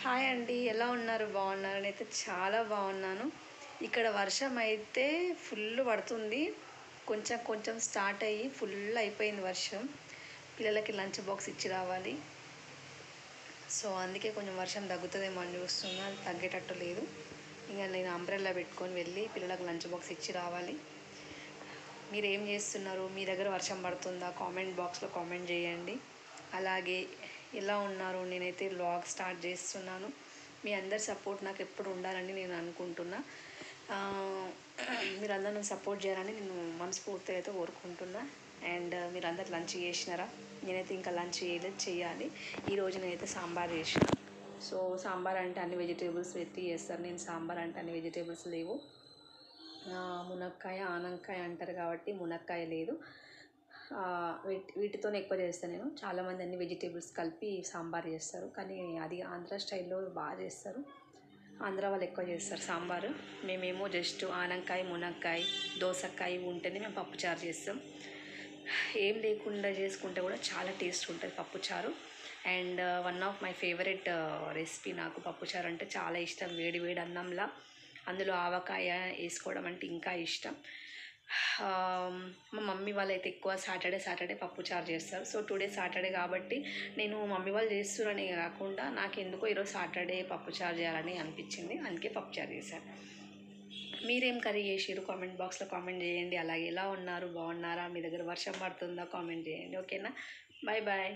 Hi అండి, ఎలా ఉన్నారు? బాగున్నారు? నేనైతే చాలా బాగున్నాను. ఇక్కడ వర్షం అయితే ఫుల్ పడుతుంది. కొంచెం కొంచెం స్టార్ట్ అయ్యి ఫుల్ అయిపోయింది వర్షం. పిల్లలకి లంచ్ బాక్స్ ఇచ్చి రావాలి. సో అందుకే కొంచెం వర్షం తగ్గుతుందేమో అని చూస్తున్నా, అది తగ్గేటట్టు లేదు. ఇంకా నేను అంబ్రెల్లా పెట్టుకొని వెళ్ళి పిల్లలకు లంచ్ బాక్స్ ఇచ్చి రావాలి. మీరు ఏం చేస్తున్నారు? మీ దగ్గర వర్షం పడుతుందా? కామెంట్ బాక్స్లో కామెంట్ చేయండి. అలాగే ఎలా ఉన్నారు? నేనైతే వ్లాగ్ స్టార్ట్ చేస్తున్నాను. మీ అందరి సపోర్ట్ నాకు ఎప్పుడు ఉండాలని నేను అనుకుంటున్నా. మీరందరూ నన్ను సపోర్ట్ చేయాలని నేను మనస్ఫూర్తిగా అయితే కోరుకుంటున్నా. అండ్ మీరందరు లంచ్ చేసినారా? నేనైతే ఇంకా లంచ్ చేయాలి. ఈరోజు నేనైతే సాంబార్ చేసిన. సో సాంబార్ అంటే అన్ని వెజిటేబుల్స్ పెట్టి చేస్తారు. నేను సాంబార్ అంటే అన్ని వెజిటేబుల్స్ లేవు. మునక్కాయ ఆనక్కాయ అంటారు కాబట్టి మునక్కాయ లేదు. వీటితోనే ఎక్కువ చేస్తాను నేను. చాలామంది అన్ని వెజిటేబుల్స్ కలిపి సాంబార్ చేస్తారు, కానీ అది ఆంధ్ర స్టైల్లో బాగా చేస్తారు. ఆంధ్ర వాళ్ళు ఎక్కువ చేస్తారు సాంబారు. మేమేమో జస్ట్ ఆనక్కాయ మునక్కాయ దోసకాయ ఉంటేనే మేము పప్పుచారు చేస్తాం. ఏం లేకుండా చేసుకుంటే కూడా చాలా టేస్ట్ ఉంటుంది పప్పుచారు. And one of my favourite recipe, నాకు పప్పుచారు అంటే చాలా ఇష్టం. వేడి వేడి అన్నంలా అందులో ఆవకాయ వేసుకోవడం అంటే ఇంకా ఇష్టం. మా మమ్మీ వాళ్ళు అయితే ఎక్కువ సాటర్డే పప్పుచారు చేస్తారు. సో టుడే సాటర్డే కాబట్టి నేను మమ్మీ వాళ్ళు చేస్తున్నారని కాకుండా నాకు ఎందుకో ఈరోజు సాటర్డే పప్పుచారు చేయాలని అనిపించింది, అందుకే పప్పుచారు చేశాను. మీరేం కర్రీ చేసారు? కామెంట్ బాక్స్లో కామెంట్ చేయండి. అలాగే ఎలా ఉన్నారు? బాగున్నారా? మీ దగ్గర వర్షం పడుతుందా? కామెంట్ చేయండి. ఓకేనా? Bye bye.